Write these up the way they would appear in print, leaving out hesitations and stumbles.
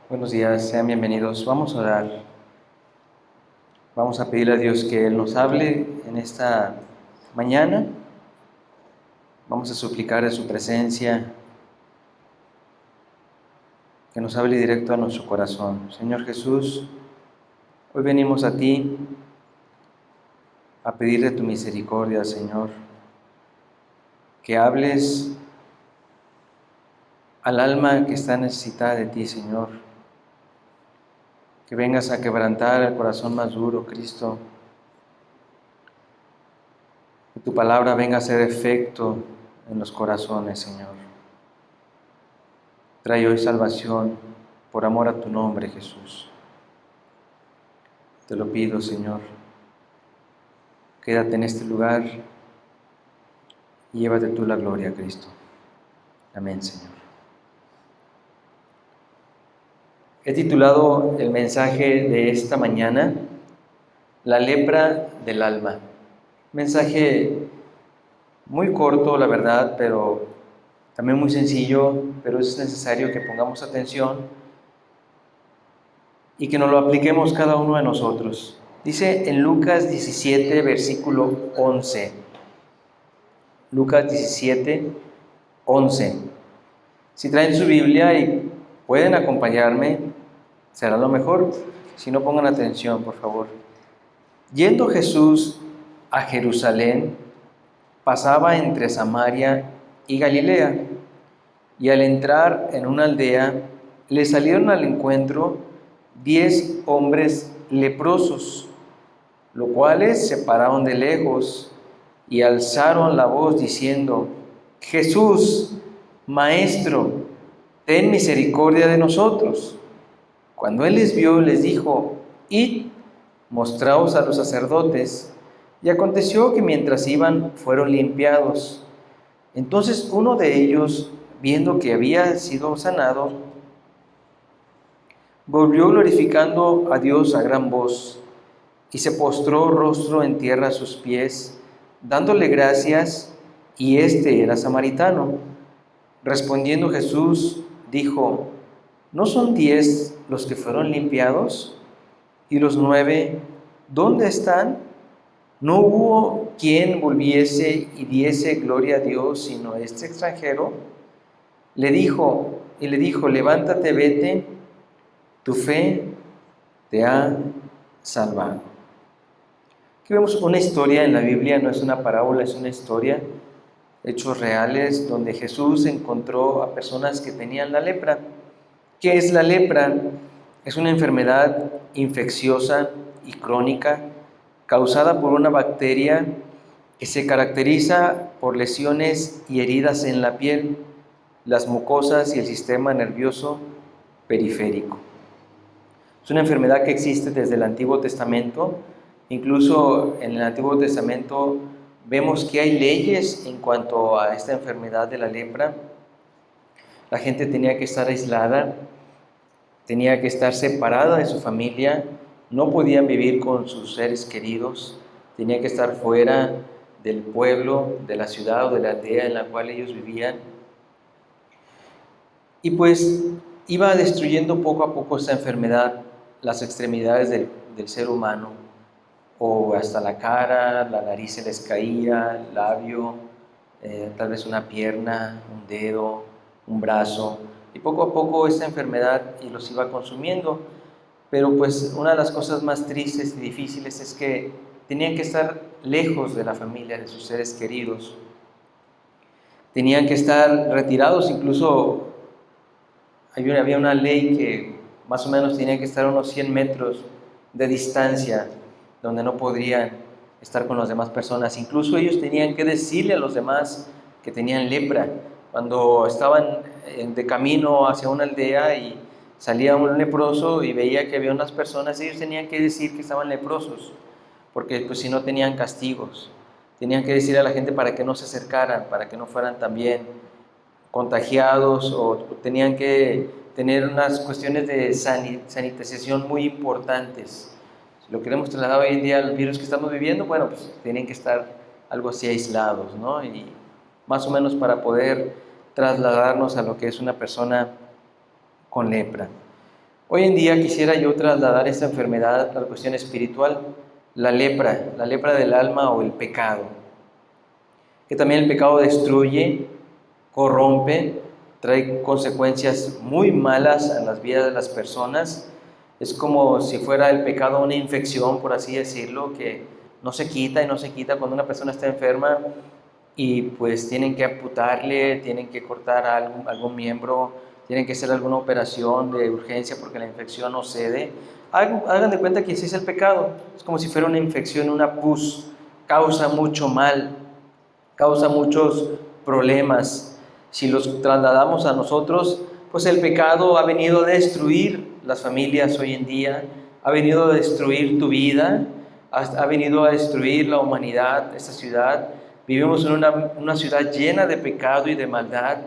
Buenos días, sean bienvenidos. Vamos a orar. Vamos a pedirle a Dios que Él nos hable en esta mañana. Vamos a suplicar de su presencia, que nos hable directo a nuestro corazón. Señor Jesús, hoy venimos a ti a pedirle tu misericordia, Señor. Que hables al alma que está necesitada de ti, Señor. Que vengas a quebrantar el corazón más duro, Cristo. Que tu palabra venga a hacer efecto en los corazones, Señor. Trae hoy salvación por amor a tu nombre, Jesús. Te lo pido, Señor. Quédate en este lugar y llévate tú la gloria, Cristo. Amén, Señor. He titulado el mensaje de esta mañana, La lepra del alma. Mensaje muy corto, la verdad, pero también muy sencillo, pero es necesario que pongamos atención y que nos lo apliquemos cada uno de nosotros. Dice en Lucas 17, versículo 11. Lucas 17, 11. Si traen su Biblia y pueden acompañarme, será lo mejor. Si no, pongan atención, por favor. Yendo Jesús a Jerusalén, pasaba entre Samaria y Galilea, y al entrar en una aldea, le salieron al encuentro 10 hombres leprosos, los cuales se pararon de lejos y alzaron la voz diciendo: Jesús, Maestro, ten misericordia de nosotros. Cuando él les vio, les dijo: Id, mostraos a los sacerdotes. Y aconteció que mientras iban, fueron limpiados. Entonces uno de ellos, viendo que había sido sanado, volvió glorificando a Dios a gran voz, y se postró rostro en tierra a sus pies, dándole gracias, y este era samaritano. Respondiendo Jesús, dijo: ¿No son 10 los que fueron limpiados? ¿Y los 9, dónde están? ¿No hubo quien volviese y diese gloria a Dios, sino este extranjero? Le dijo, levántate, vete, tu fe te ha salvado. Aquí vemos una historia en la Biblia, no es una parábola, es una historia, hechos reales, donde Jesús encontró a personas que tenían la lepra. ¿Qué es la lepra? Es una enfermedad infecciosa y crónica causada por una bacteria que se caracteriza por lesiones y heridas en la piel, las mucosas y el sistema nervioso periférico. Es una enfermedad que existe desde el Antiguo Testamento. Incluso en el Antiguo Testamento vemos que hay leyes en cuanto a esta enfermedad de la lepra. La gente tenía que estar aislada, tenía que estar separada de su familia, no podían vivir con sus seres queridos, tenía que estar fuera del pueblo, de la ciudad o de la aldea en la cual ellos vivían. Y pues iba destruyendo poco a poco esta enfermedad las extremidades del ser humano, o hasta la cara, la nariz se les caía, el labio, tal vez una pierna, un dedo, un brazo, y poco a poco esta enfermedad y los iba consumiendo. Pero pues una de las cosas más tristes y difíciles es que tenían que estar lejos de la familia, de sus seres queridos. Tenían que estar retirados, incluso había una ley que más o menos tenían que estar a unos 100 metros de distancia, donde no podrían estar con las demás personas. Incluso ellos tenían que decirle a los demás que tenían lepra. Cuando estaban de camino hacia una aldea y salía un leproso y veía que había unas personas, ellos tenían que decir que estaban leprosos, porque pues si no tenían castigos. Tenían que decir a la gente para que no se acercaran, para que no fueran también contagiados, o tenían que tener unas cuestiones de sanitización muy importantes. Si lo queremos trasladar hoy en día al virus que estamos viviendo, bueno, pues tienen que estar algo así aislados, ¿no? Y más o menos para poder trasladarnos a lo que es una persona con lepra. Hoy en día quisiera yo trasladar esta enfermedad a la cuestión espiritual, la lepra del alma o el pecado, que también el pecado destruye, corrompe, trae consecuencias muy malas en las vidas de las personas. Es como si fuera el pecado una infección, por así decirlo, que no se quita y no se quita cuando una persona está enferma y pues tienen que amputarle, tienen que cortar algún miembro, tienen que hacer alguna operación de urgencia porque la infección no cede. Hagan de cuenta que ese es el pecado, es como si fuera una infección, una pus, causa mucho mal, causa muchos problemas. Si los trasladamos a nosotros, pues el pecado ha venido a destruir las familias hoy en día, ha venido a destruir tu vida, ha venido a destruir la humanidad, esta ciudad. Vivimos en una ciudad llena de pecado y de maldad,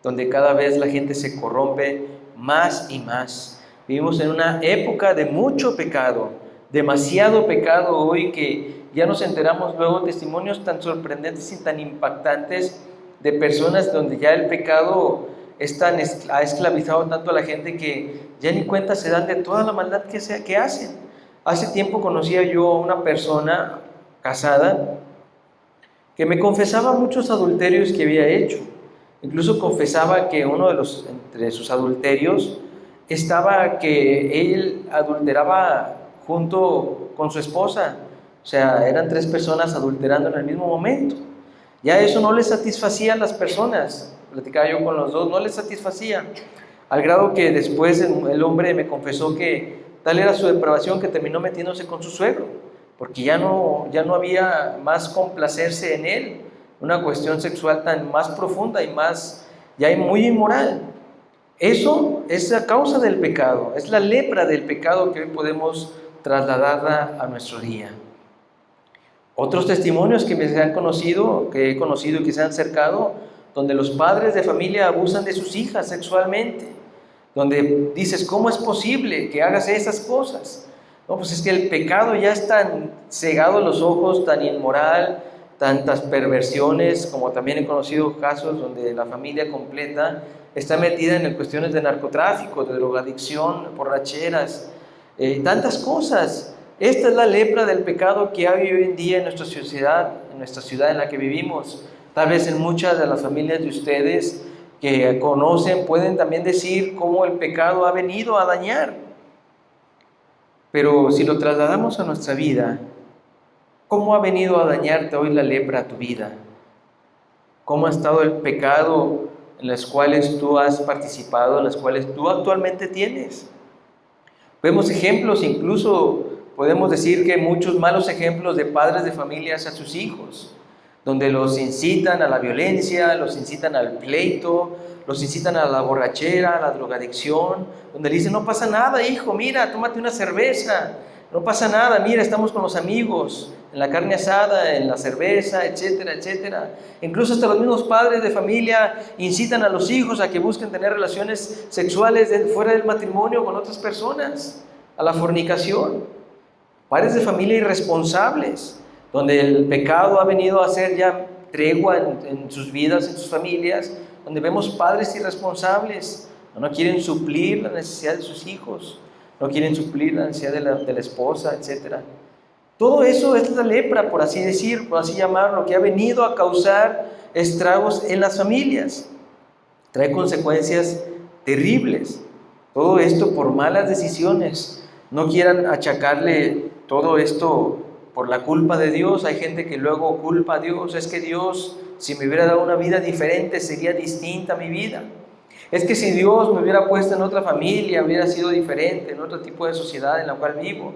donde cada vez la gente se corrompe más y más. Vivimos en una época de mucho pecado, demasiado pecado hoy, que ya nos enteramos luego testimonios tan sorprendentes y tan impactantes de personas donde ya el pecado ha esclavizado tanto a la gente que ya ni cuenta se dan de toda la maldad que hacen. Hace tiempo conocía yo a una persona casada que me confesaba muchos adulterios que había hecho. Incluso confesaba que entre sus adulterios estaba que él adulteraba junto con su esposa. O sea, eran 3 personas adulterando en el mismo momento. Ya eso no les satisfacía a las personas. Platicaba yo con los dos, no les satisfacía. Al grado que después el hombre me confesó que tal era su depravación que terminó metiéndose con su suegro, porque ya no había más complacerse en él, una cuestión sexual tan más profunda y más, ya muy inmoral. Eso es la causa del pecado, es la lepra del pecado que hoy podemos trasladarla a nuestro día. Otros testimonios que he conocido y que se han acercado, donde los padres de familia abusan de sus hijas sexualmente, donde dices, ¿cómo es posible que hagas esas cosas? No, pues es que el pecado ya es tan cegado a los ojos, tan inmoral, tantas perversiones, como también he conocido casos donde la familia completa está metida en cuestiones de narcotráfico, de drogadicción, borracheras, tantas cosas. Esta es la lepra del pecado que hay hoy en día en nuestra ciudad en la que vivimos. Tal vez en muchas de las familias de ustedes que conocen pueden también decir cómo el pecado ha venido a dañar. Pero si lo trasladamos a nuestra vida, ¿cómo ha venido a dañarte hoy la lepra a tu vida? ¿Cómo ha estado el pecado en las cuales tú has participado, en las cuales tú actualmente tienes? Vemos ejemplos, incluso podemos decir que muchos malos ejemplos de padres de familias a sus hijos, donde los incitan a la violencia, los incitan al pleito, los incitan a la borrachera, a la drogadicción, donde le dicen, no pasa nada, hijo, mira, tómate una cerveza, no pasa nada, mira, estamos con los amigos, en la carne asada, en la cerveza, etcétera, etcétera. Incluso hasta los mismos padres de familia incitan a los hijos a que busquen tener relaciones sexuales fuera del matrimonio con otras personas, a la fornicación. Padres de familia irresponsables, donde el pecado ha venido a hacer ya tregua en sus vidas, en sus familias, donde vemos padres irresponsables, no quieren suplir la necesidad de sus hijos, no quieren suplir la necesidad de la esposa, etc. Todo eso es la lepra, por así decir, por así llamarlo, que ha venido a causar estragos en las familias. Trae consecuencias terribles. Todo esto por malas decisiones. No quieran achacarle todo esto por la culpa de Dios. Hay gente que luego culpa a Dios. Es que Dios, si me hubiera dado una vida diferente, sería distinta mi vida. Es que si Dios me hubiera puesto en otra familia, hubiera sido diferente, en otro tipo de sociedad en la cual vivo.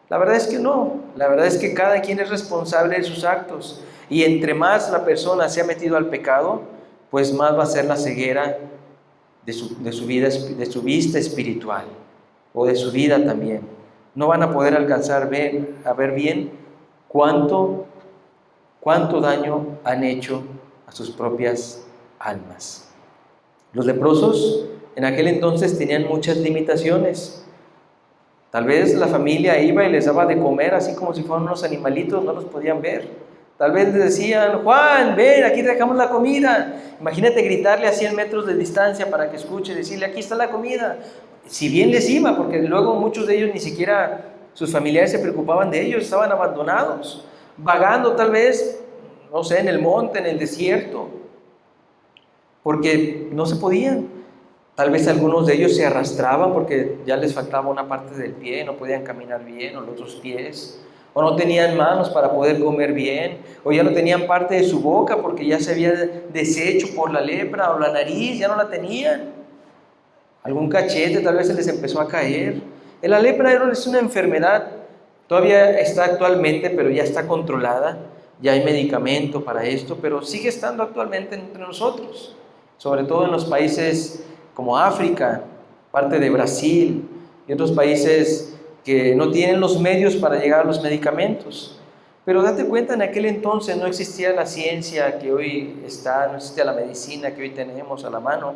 La verdad es que no. La verdad es que cada quien es responsable de sus actos. Y entre más la persona se ha metido al pecado, pues más va a ser la ceguera de su vista espiritual, o de su vida también. No van a poder alcanzar a ver bien cuánto daño han hecho a sus propias almas. Los leprosos en aquel entonces tenían muchas limitaciones. Tal vez la familia iba y les daba de comer así como si fueran unos animalitos, no los podían ver. Tal vez les decían, Juan, ven, aquí te dejamos la comida. Imagínate gritarle a 100 metros de distancia para que escuche, decirle, aquí está la comida. si bien les iba, porque luego muchos de ellos ni siquiera sus familiares se preocupaban de ellos, estaban abandonados, vagando tal vez, no sé, en el monte, en el desierto, porque no se podían. Tal vez algunos de ellos se arrastraban porque ya les faltaba una parte del pie, no podían caminar bien, o los otros pies, o no tenían manos para poder comer bien, o ya no tenían parte de su boca porque ya se había deshecho por la lepra, o la nariz ya no la tenían. Algún cachete tal vez se les empezó a caer. La lepra es una enfermedad, todavía está actualmente, pero ya está controlada, ya hay medicamento para esto, pero sigue estando actualmente entre nosotros, sobre todo en los países como África, parte de Brasil y otros países que no tienen los medios para llegar a los medicamentos. Pero date cuenta, en aquel entonces no existía la ciencia que hoy está, no existía la medicina que hoy tenemos a la mano.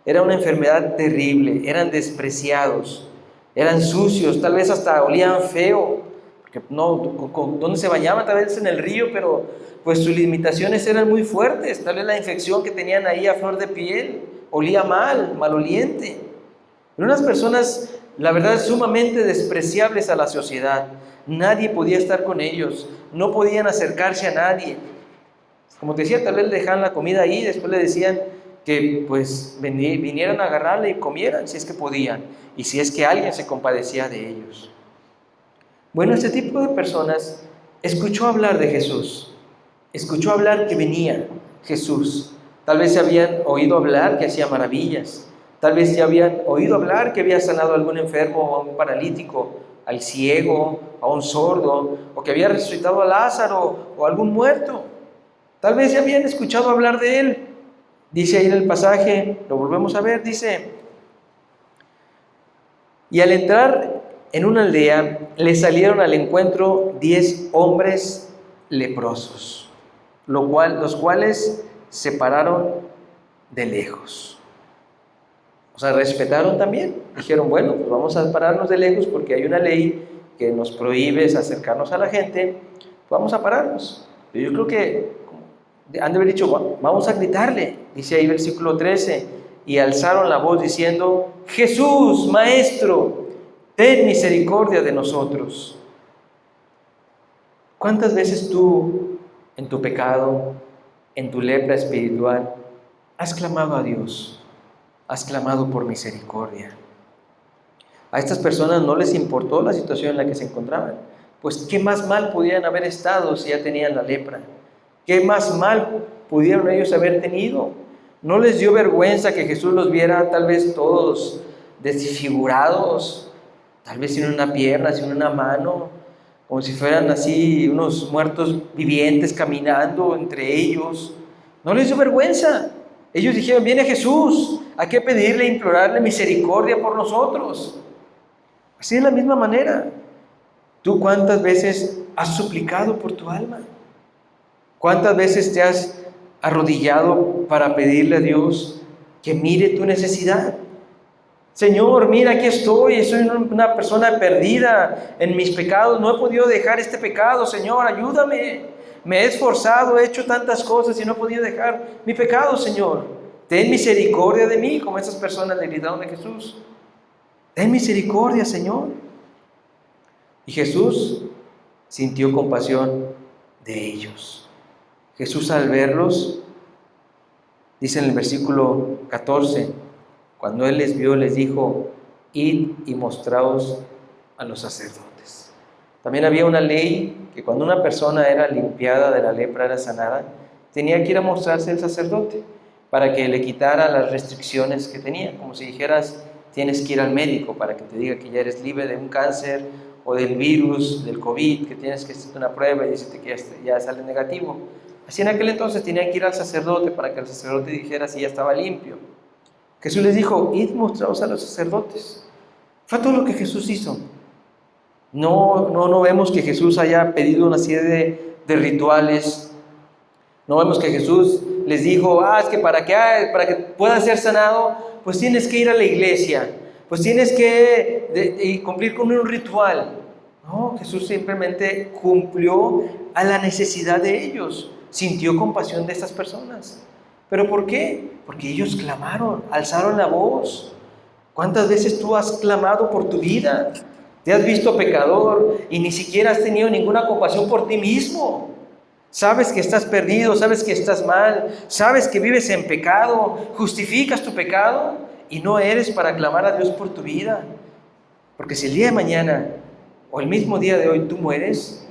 Era una enfermedad terrible, eran despreciados, eran sucios, tal vez hasta olían feo, porque no, ¿dónde se bañaban? Tal vez en el río, pero pues sus limitaciones eran muy fuertes, tal vez la infección que tenían ahí a flor de piel, olía mal, maloliente. Eran unas personas, la verdad, sumamente despreciables a la sociedad. Nadie podía estar con ellos, no podían acercarse a nadie. Como te decía, tal vez le dejaban la comida ahí, después le decían que pues vinieran a agarrarla y comieran si es que podían, y si es que alguien se compadecía de ellos. Bueno, este tipo de personas escuchó hablar de Jesús, escuchó hablar que venía Jesús. Tal vez se habían oído hablar que hacía maravillas, tal vez ya habían oído hablar que había sanado a algún enfermo o a un paralítico, al ciego, a un sordo, o que había resucitado a Lázaro o a algún muerto. Tal vez ya habían escuchado hablar de él. Dice ahí en el pasaje, lo volvemos a ver, dice: y al entrar en una aldea, le salieron al encuentro 10 hombres leprosos, los cuales se pararon de lejos. O sea, respetaron también. Dijeron, bueno, pues vamos a pararnos de lejos porque hay una ley que nos prohíbe acercarnos a la gente. Vamos a pararnos. Pero yo creo que han de haber dicho, vamos a gritarle. Dice ahí versículo 13, y alzaron la voz diciendo: Jesús, Maestro, ten misericordia de nosotros. ¿Cuántas veces tú, en tu pecado, en tu lepra espiritual, has clamado a Dios? Has clamado por misericordia. A estas personas no les importó la situación en la que se encontraban, pues qué más mal pudieran haber estado si ya tenían la lepra. ¿Qué más mal pudieron ellos haber tenido? ¿No les dio vergüenza que Jesús los viera tal vez todos desfigurados, tal vez sin una pierna, sin una mano, como si fueran así unos muertos vivientes caminando entre ellos? ¿No les dio vergüenza? Ellos dijeron, viene Jesús, hay que pedirle, implorarle misericordia por nosotros. Así de la misma manera, ¿tú cuántas veces has suplicado por tu alma? ¿Cuántas veces te has arrodillado para pedirle a Dios que mire tu necesidad? Señor, mira, aquí estoy, soy una persona perdida en mis pecados, no he podido dejar este pecado, Señor, ayúdame. Me he esforzado, he hecho tantas cosas y no he podido dejar mi pecado, Señor. Ten misericordia de mí, como esas personas le gritaron a Jesús. Ten misericordia, Señor. Y Jesús sintió compasión de ellos. Jesús, al verlos, dice en el versículo 14, cuando Él les vio, les dijo: id y mostraos a los sacerdotes. También había una ley que cuando una persona era limpiada de la lepra, era sanada, tenía que ir a mostrarse al sacerdote para que le quitara las restricciones que tenía. Como si dijeras, tienes que ir al médico para que te diga que ya eres libre de un cáncer o del virus, del COVID, que tienes que hacer una prueba y decirte que ya sale negativo. Así en aquel entonces tenían que ir al sacerdote para que el sacerdote dijera si ya estaba limpio. Jesús les dijo, id mostraos a los sacerdotes. Fue todo lo que Jesús hizo. No vemos que Jesús haya pedido una serie de rituales. No vemos que Jesús les dijo, es que para que puedas ser sanado, pues tienes que ir a la iglesia, pues tienes que cumplir con un ritual. No, Jesús simplemente cumplió a la necesidad de ellos, sintió compasión de estas personas. ¿Pero por qué? Porque ellos clamaron, alzaron la voz. ¿Cuántas veces tú has clamado por tu vida? Te has visto pecador y ni siquiera has tenido ninguna compasión por ti mismo. Sabes que estás perdido, sabes que estás mal, sabes que vives en pecado, justificas tu pecado y no eres para clamar a Dios por tu vida. Porque si el día de mañana o el mismo día de hoy tú mueres,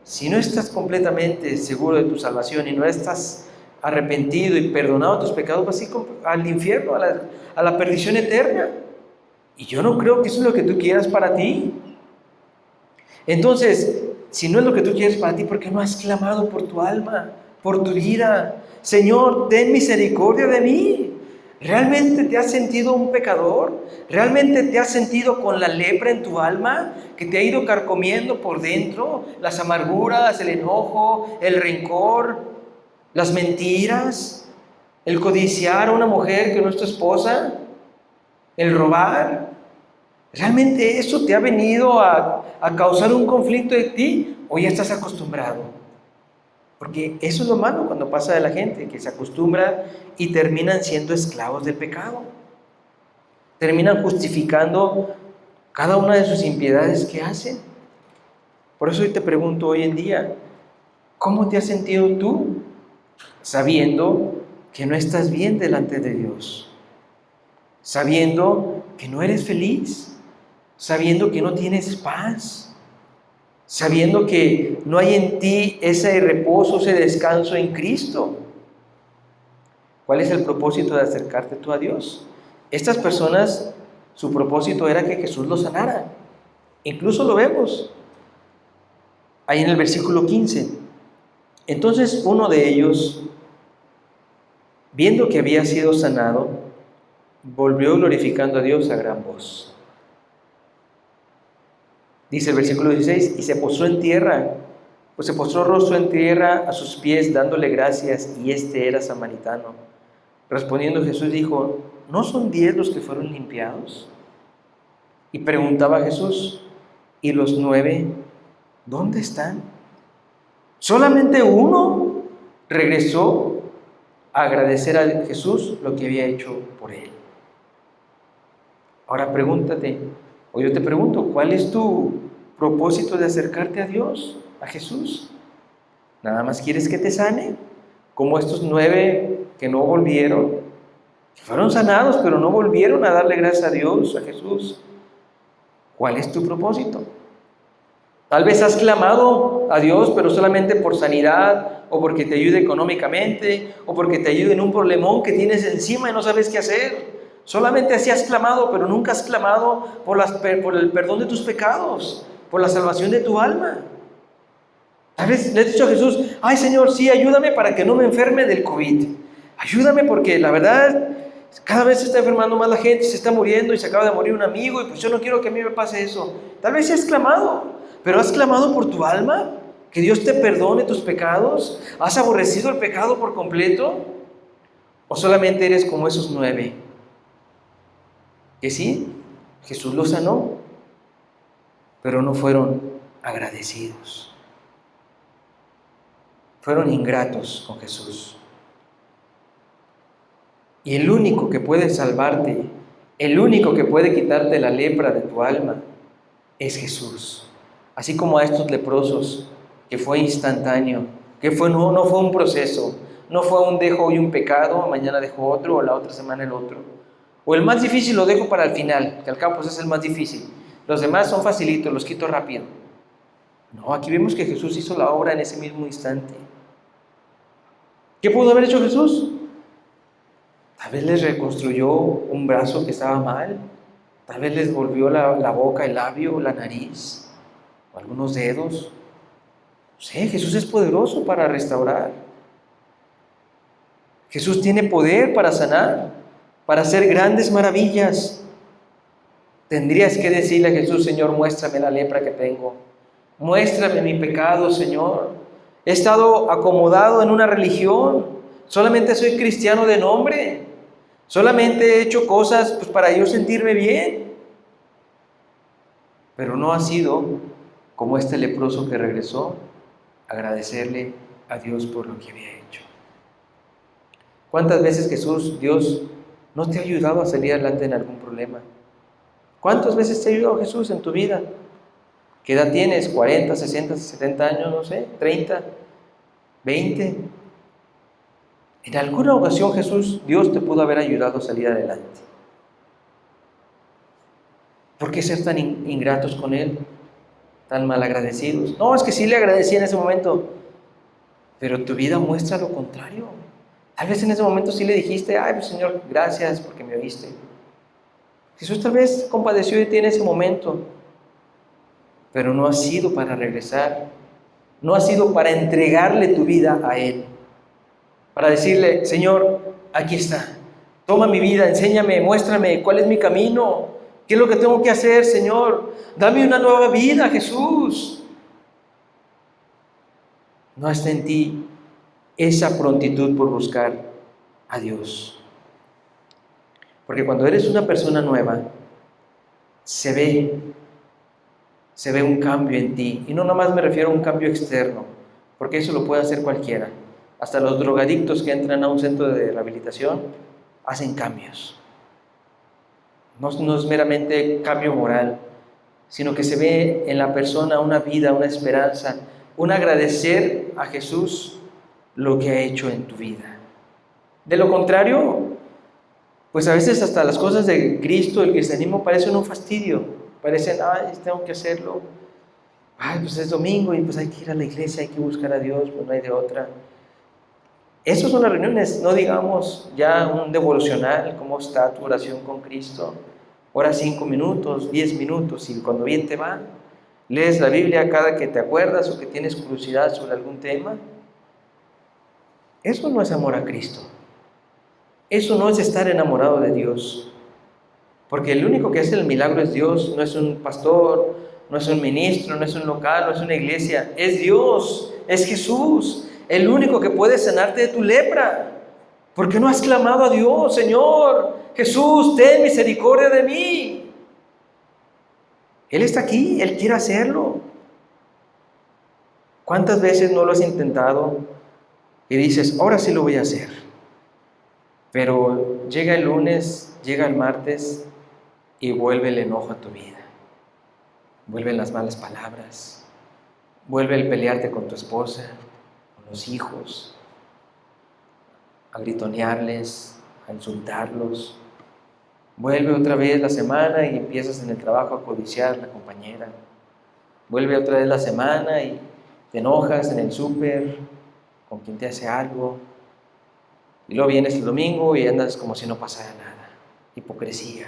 si no estás completamente seguro de tu salvación y no estás arrepentido y perdonado tus pecados, vas a ir al infierno, a la perdición eterna. Y yo no creo que eso es lo que tú quieras para ti. Entonces, si no es lo que tú quieres para ti, ¿por qué no has clamado por tu alma, por tu vida? Señor, ten misericordia de mí. ¿Realmente te has sentido un pecador? ¿Realmente te has sentido con la lepra en tu alma que te ha ido carcomiendo por dentro? Las amarguras, el enojo, el rencor, las mentiras, el codiciar a una mujer que no es tu esposa, el robar. ¿Realmente eso te ha venido a causar un conflicto en ti o ya estás acostumbrado? Porque eso es lo malo cuando pasa de la gente, que se acostumbra y terminan siendo esclavos del pecado. Terminan justificando cada una de sus impiedades que hacen. Por eso hoy te pregunto hoy en día, ¿cómo te has sentido tú sabiendo que no estás bien delante de Dios? Sabiendo que no eres feliz, sabiendo que no tienes paz, sabiendo que no hay en ti ese reposo, ese descanso en Cristo. ¿Cuál es el propósito de acercarte tú a Dios? Estas personas, su propósito era que Jesús los sanara. Incluso lo vemos ahí en el versículo 15. Entonces uno de ellos, viendo que había sido sanado, volvió glorificando a Dios a gran voz. Dice el versículo 16, y se postró en tierra, pues se postró rostro en tierra a sus pies, dándole gracias, y este era samaritano. Respondiendo Jesús dijo, ¿no son 10 los que fueron limpiados? Y preguntaba Jesús, ¿y los 9 dónde están? Solamente uno regresó a agradecer a Jesús lo que había hecho por él. Ahora pregúntate, o yo te pregunto, ¿cuál es tu propósito de acercarte a Dios, a Jesús? ¿Nada más quieres que te sane? Como estos 9 que no volvieron, que fueron sanados, pero no volvieron a darle gracias a Dios, a Jesús. ¿Cuál es tu propósito? Tal vez has clamado a Dios, pero solamente por sanidad, o porque te ayude económicamente, o porque te ayude en un problemón que tienes encima y no sabes qué hacer. Solamente así has clamado, pero nunca has clamado por el perdón de tus pecados, por la salvación de tu alma. Tal vez le has dicho a Jesús, ay Señor, sí, ayúdame para que no me enferme del COVID. Ayúdame porque la verdad, cada vez se está enfermando más la gente, se está muriendo y se acaba de morir un amigo y pues yo no quiero que a mí me pase eso. Tal vez sí has clamado, pero has clamado por tu alma, que Dios te perdone tus pecados. ¿Has aborrecido el pecado por completo? ¿O solamente eres como esos 9? Que sí, Jesús los sanó, pero no fueron agradecidos. Fueron ingratos con Jesús. Y el único que puede salvarte, el único que puede quitarte la lepra de tu alma, es Jesús. Así como a estos leprosos, que fue instantáneo, que no fue un proceso, no fue un dejo hoy un pecado, mañana dejo otro, o la otra semana el otro. O el más difícil lo dejo para el final, que al cabo pues es el más difícil. Los demás son facilitos, los quito rápido. No, aquí vemos que Jesús hizo la obra en ese mismo instante. ¿Qué pudo haber hecho Jesús? Tal vez les reconstruyó un brazo que estaba mal, tal vez les volvió la boca, el labio, la nariz, o algunos dedos. No sé, Jesús es poderoso para restaurar. Jesús tiene poder para sanar, para hacer grandes maravillas. Tendrías que decirle a Jesús, Señor, muéstrame la lepra que tengo. Muéstrame mi pecado, Señor. He estado acomodado en una religión. Solamente soy cristiano de nombre. Solamente he hecho cosas pues, para yo sentirme bien. Pero no ha sido como este leproso que regresó a agradecerle a Dios por lo que había hecho. ¿Cuántas veces Jesús, Dios, no te ha ayudado a salir adelante en algún problema? ¿Cuántas veces te ha ayudado Jesús en tu vida? ¿Qué edad tienes? ¿40, 60, 70 años? No sé, 30, 20. En alguna ocasión Dios te pudo haber ayudado a salir adelante. ¿Por qué ser tan ingratos con Él? Tan malagradecidos. No, es que sí le agradecí en ese momento, pero tu vida muestra lo contrario. Tal vez en ese momento sí le dijiste, ay, pues Señor, gracias porque me oíste. Jesús tal vez compadeció de ti en ese momento, pero no ha sido para regresar, no ha sido para entregarle tu vida a Él, para decirle, Señor, aquí está, toma mi vida, enséñame, muéstrame cuál es mi camino, qué es lo que tengo que hacer, Señor, dame una nueva vida, Jesús. No está en ti esa prontitud por buscar a Dios. Porque cuando eres una persona nueva, se ve un cambio en ti. Y no nomás me refiero a un cambio externo, porque eso lo puede hacer cualquiera. Hasta los drogadictos que entran a un centro de rehabilitación hacen cambios. No es meramente cambio moral, sino que se ve en la persona una vida, una esperanza, un agradecer a Jesús lo que ha hecho en tu vida. De lo contrario, pues a veces hasta las cosas de Cristo, el cristianismo, parecen un fastidio. Parecen, ay, tengo que hacerlo. Ay, pues es domingo y pues hay que ir a la iglesia, hay que buscar a Dios, pues no hay de otra. Esas son las reuniones, no digamos ya un devocional, cómo está tu oración con Cristo. Ora 5 minutos, 10 minutos y cuando bien te va, lees la Biblia cada que te acuerdas o que tienes curiosidad sobre algún tema. Eso no es amor a Cristo. Eso no es estar enamorado de Dios. Porque el único que hace el milagro es Dios, no es un pastor, no es un ministro, no es un local, no es una iglesia, es Dios, es Jesús, el único que puede sanarte de tu lepra. ¿Por qué no has clamado a Dios, Señor, Jesús, ten misericordia de mí? Él está aquí, Él quiere hacerlo. ¿Cuántas veces no lo has intentado y dices, ahora sí lo voy a hacer? Pero llega el lunes, llega el martes y vuelve el enojo a tu vida. Vuelven las malas palabras. Vuelve el pelearte con tu esposa, con los hijos, a gritonearles, a insultarlos. Vuelve otra vez la semana y empiezas en el trabajo a codiciar a la compañera. Vuelve otra vez la semana y te enojas en el súper con quien te hace algo. Y luego vienes el domingo y andas como si no pasara nada. Hipocresía.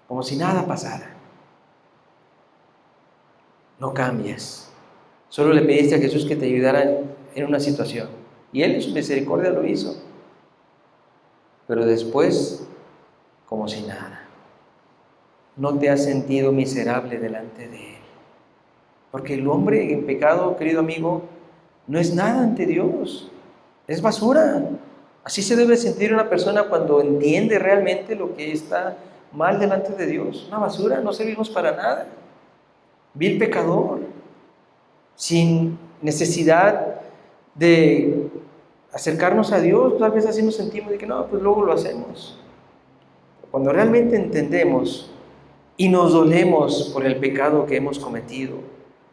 Como si nada pasara. No cambias. Solo le pediste a Jesús que te ayudara en una situación. Y Él en su misericordia lo hizo. Pero después, como si nada. No te has sentido miserable delante de Él. Porque el hombre en pecado, querido amigo, no es nada ante Dios. Es basura. Así se debe sentir una persona cuando entiende realmente lo que está mal delante de Dios. Una basura, no servimos para nada. Vil pecador, sin necesidad de acercarnos a Dios. Tal vez así nos sentimos de que no, pues luego lo hacemos. Cuando realmente entendemos y nos dolemos por el pecado que hemos cometido,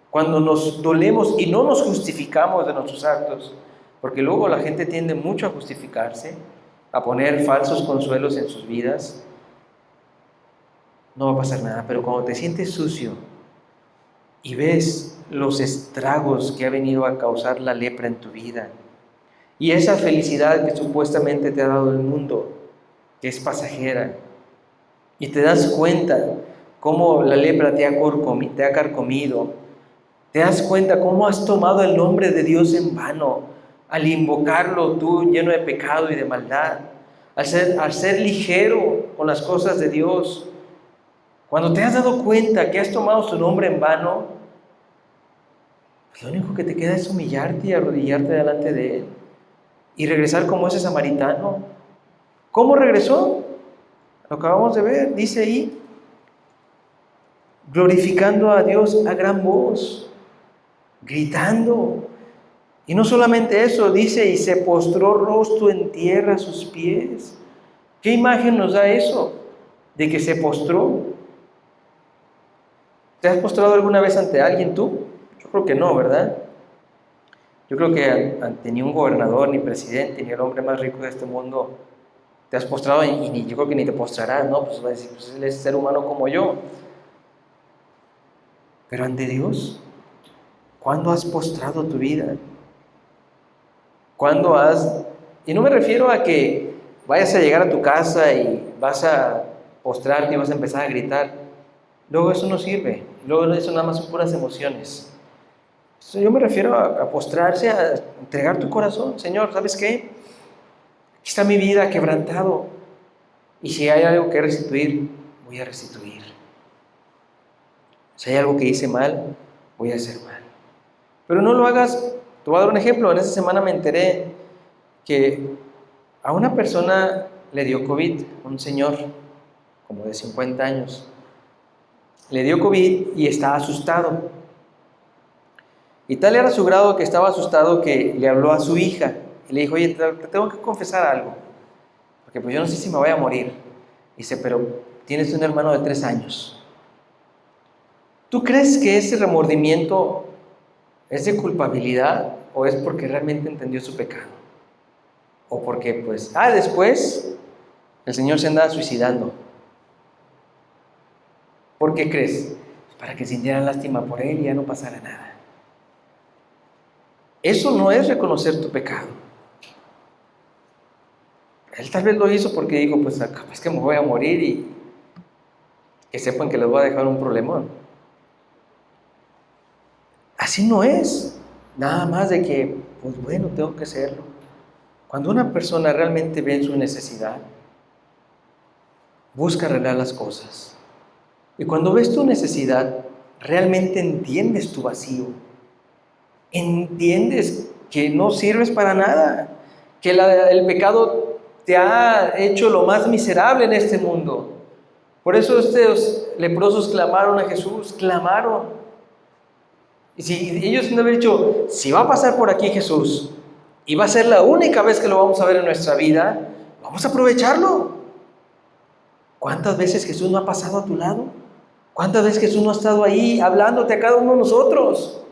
cuando nos dolemos y no nos justificamos de nuestros actos, porque luego la gente tiende mucho a justificarse, a poner falsos consuelos en sus vidas, no va a pasar nada. Pero cuando te sientes sucio y ves los estragos que ha venido a causar la lepra en tu vida, y esa felicidad que supuestamente te ha dado el mundo, que es pasajera, y te das cuenta cómo la lepra te ha carcomido, te das cuenta cómo has tomado el nombre de Dios en vano, al invocarlo tú lleno de pecado y de maldad, al ser ligero con las cosas de Dios. Cuando te has dado cuenta que has tomado su nombre en vano, pues lo único que te queda es humillarte y arrodillarte delante de Él y regresar como ese samaritano. ¿Cómo regresó? Lo acabamos de ver, dice ahí, glorificando a Dios a gran voz, gritando. Y no solamente eso, dice, y se postró rostro en tierra a sus pies. ¿Qué imagen nos da eso? De que se postró. ¿Te has postrado alguna vez ante alguien tú? Yo creo que no, ¿verdad? Yo creo que ante ni un gobernador, ni presidente, ni el hombre más rico de este mundo te has postrado y yo creo que ni te postrarás, ¿no? Pues va a decir, pues él es ser humano como yo. Pero ante Dios, ¿cuándo has postrado tu vida? ¿Cuándo has...? Y no me refiero a que vayas a llegar a tu casa y vas a postrarte y vas a empezar a gritar. Luego eso no sirve. Luego eso nada más son puras emociones. Yo me refiero a postrarse, a entregar tu corazón. Señor, ¿sabes qué? Aquí está mi vida quebrantado. Y si hay algo que restituir, voy a restituir. Si hay algo que hice mal, voy a hacer mal. Pero no lo hagas. Te voy a dar un ejemplo. En esta semana me enteré que a una persona le dio COVID, un señor como de 50 años. Le dio COVID y estaba asustado. Y tal era su grado que estaba asustado que le habló a su hija y le dijo, oye, te tengo que confesar algo, porque pues yo no sé si me voy a morir. Dice, pero tienes un hermano de 3 años. ¿Tú crees que ese remordimiento es de culpabilidad o es porque realmente entendió su pecado? O porque pues, después el Señor se andaba suicidando. ¿Por qué crees? Para que sintieran lástima por él y ya no pasara nada. Eso no es reconocer tu pecado. Él tal vez lo hizo porque dijo, pues capaz que me voy a morir y que sepan que les voy a dejar un problemón. Así no es. Nada más de que, pues bueno, tengo que hacerlo. Cuando una persona realmente ve su necesidad, busca arreglar las cosas. Y cuando ves tu necesidad, realmente entiendes tu vacío. Entiendes que no sirves para nada, que el pecado te ha hecho lo más miserable en este mundo. Por eso estos leprosos clamaron a Jesús, clamaron. Y si ellos no habían dicho, si va a pasar por aquí Jesús, y va a ser la única vez que lo vamos a ver en nuestra vida, vamos a aprovecharlo. ¿Cuántas veces Jesús no ha pasado a tu lado? ¿Cuántas veces Jesús no ha estado ahí hablándote a cada uno de nosotros?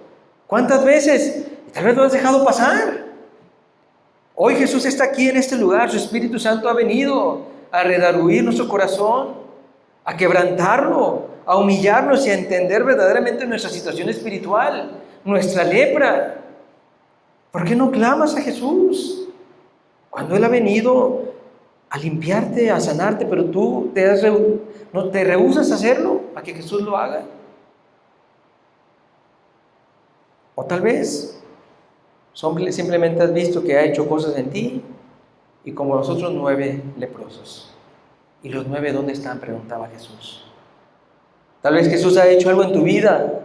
¿Cuántas veces? Tal vez lo has dejado pasar. Hoy Jesús está aquí en este lugar, su Espíritu Santo ha venido a redarguir nuestro corazón, a quebrantarlo, a humillarnos y a entender verdaderamente nuestra situación espiritual, nuestra lepra. ¿Por qué no clamas a Jesús? Cuando Él ha venido a limpiarte, a sanarte, pero tú no te rehusas a hacerlo, a que Jesús lo haga. O tal vez simplemente has visto que ha hecho cosas en ti y como los otros 9 leprosos. ¿Y los 9 dónde están?, preguntaba Jesús. Tal vez Jesús ha hecho algo en tu vida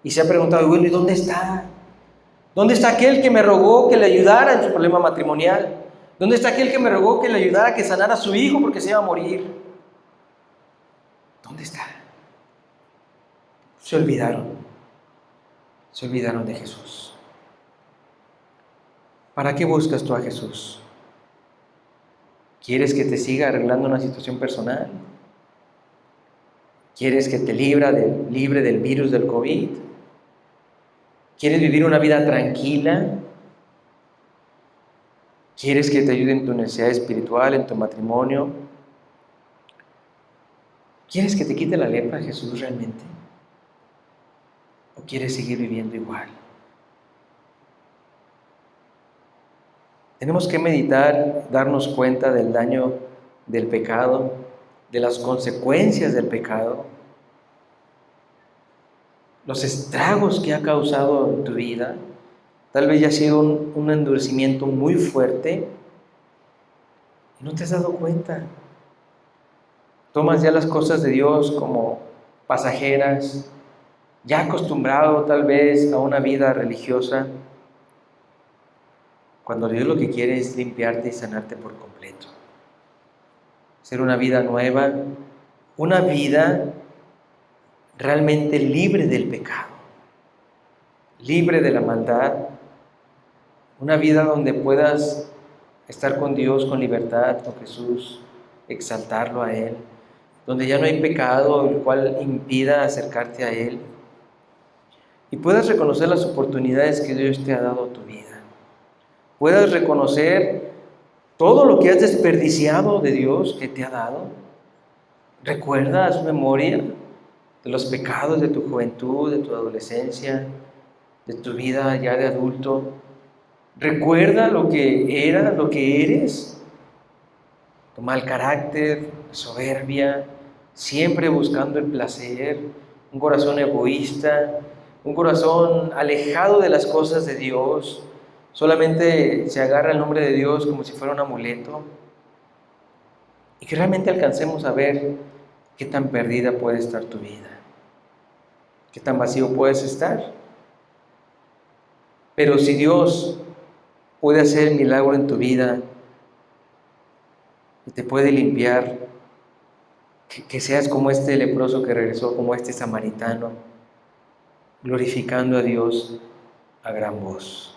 y se ha preguntado, bueno, ¿y dónde está? ¿Dónde está aquel que me rogó que le ayudara en su problema matrimonial? ¿Dónde está aquel que me rogó que le ayudara a que sanara a su hijo porque se iba a morir? ¿Dónde está? Se olvidaron de Jesús. ¿Para qué buscas tú a Jesús? ¿Quieres que te siga arreglando una situación personal? ¿Quieres que te libre del virus del COVID? ¿Quieres vivir una vida tranquila? ¿Quieres que te ayude en tu necesidad espiritual, en tu matrimonio? ¿Quieres que te quite la lepra Jesús realmente? ¿O quieres seguir viviendo igual? Tenemos que meditar, darnos cuenta del daño del pecado, de las consecuencias del pecado, los estragos que ha causado en tu vida. Tal vez ya ha sido un endurecimiento muy fuerte y no te has dado cuenta. Tomas ya las cosas de Dios como pasajeras, ya acostumbrado tal vez a una vida religiosa, cuando Dios lo que quiere es limpiarte y sanarte por completo. Ser una vida nueva, una vida realmente libre del pecado, libre de la maldad, una vida donde puedas estar con Dios con libertad, con Jesús, exaltarlo a Él, donde ya no hay pecado el cual impida acercarte a Él, y puedas reconocer las oportunidades que Dios te ha dado a tu vida. Puedas reconocer todo lo que has desperdiciado de Dios que te ha dado. Recuerda, haz memoria de los pecados de tu juventud, de tu adolescencia, de tu vida ya de adulto. Recuerda lo que era, lo que eres, tu mal carácter, soberbia, siempre buscando el placer, un corazón egoísta, un corazón alejado de las cosas de Dios, solamente se agarra el nombre de Dios como si fuera un amuleto, y que realmente alcancemos a ver qué tan perdida puede estar tu vida, qué tan vacío puedes estar. Pero si Dios puede hacer el milagro en tu vida y te puede limpiar, que seas como este leproso que regresó, como este samaritano, glorificando a Dios a gran voz,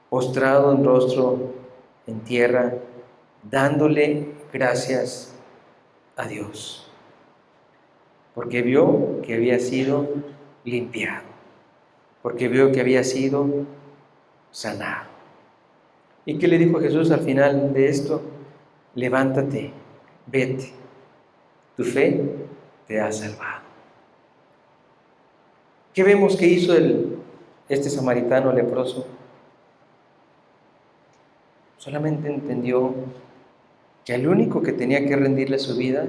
postrado en rostro en tierra, dándole gracias a Dios, porque vio que había sido limpiado, porque vio que había sido sanado. ¿Y qué le dijo Jesús al final de esto? Levántate, vete, tu fe te ha salvado. ¿Qué vemos que hizo este samaritano leproso? Solamente entendió que el único que tenía que rendirle su vida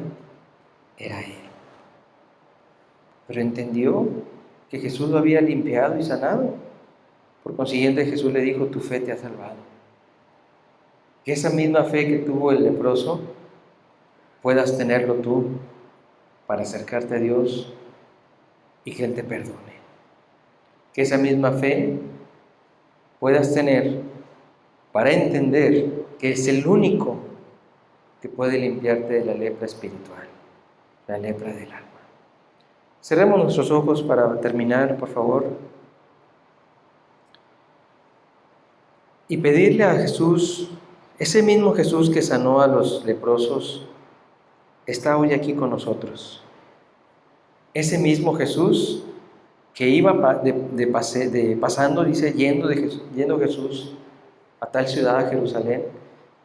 era Él. Pero entendió que Jesús lo había limpiado y sanado. Por consiguiente, Jesús le dijo, tu fe te ha salvado. Que esa misma fe que tuvo el leproso, puedas tenerlo tú para acercarte a Dios y que Él te perdone. Que esa misma fe puedas tener para entender que es el único que puede limpiarte de la lepra espiritual, la lepra del alma. Cerremos nuestros ojos para terminar, por favor, y pedirle a Jesús, ese mismo Jesús que sanó a los leprosos, está hoy aquí con nosotros. Ese mismo Jesús que iba pasando, dice, yendo Jesús a tal ciudad, a Jerusalén,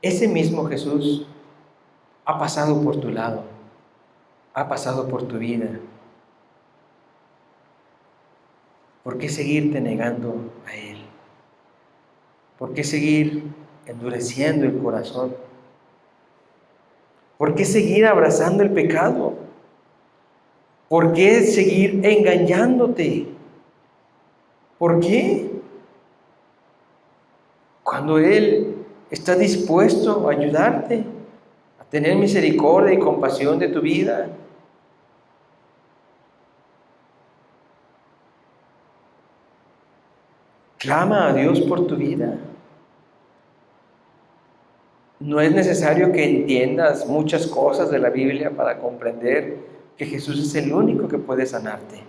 ese mismo Jesús ha pasado por tu lado, ha pasado por tu vida. ¿Por qué seguirte negando a Él? ¿Por qué seguir endureciendo el corazón? ¿Por qué seguir abrazando el pecado? ¿Por qué seguir engañándote? ¿Por qué? Cuando Él está dispuesto a ayudarte, a tener misericordia y compasión de tu vida. Clama a Dios por tu vida. No es necesario que entiendas muchas cosas de la Biblia para comprender que Jesús es el único que puede sanarte.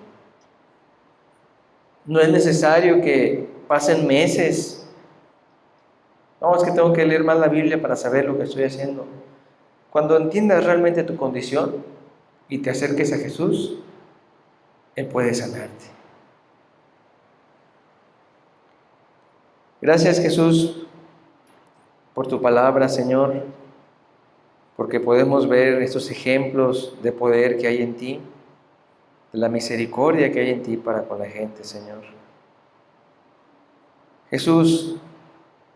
No es necesario que pasen meses. No, es que tengo que leer más la Biblia para saber lo que estoy haciendo. Cuando entiendas realmente tu condición y te acerques a Jesús, Él puede sanarte. Gracias, Jesús, por tu palabra, Señor, porque podemos ver estos ejemplos de poder que hay en ti, de la misericordia que hay en ti para con la gente, Señor. Jesús,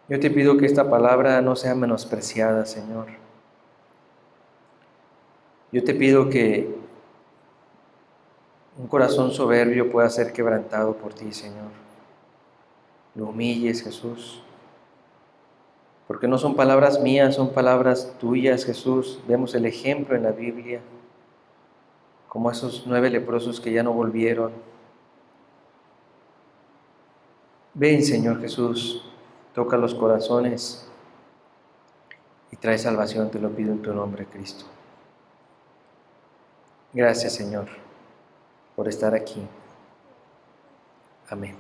yo te pido que esta palabra no sea menospreciada, Señor. Yo te pido que un corazón soberbio pueda ser quebrantado por ti, Señor. Lo humilles, Jesús. Porque no son palabras mías, son palabras tuyas, Jesús. Vemos el ejemplo en la Biblia, como esos 9 leprosos que ya no volvieron. Ven, Señor Jesús, toca los corazones y trae salvación, te lo pido en tu nombre, Cristo. Gracias, Señor, por estar aquí. Amén.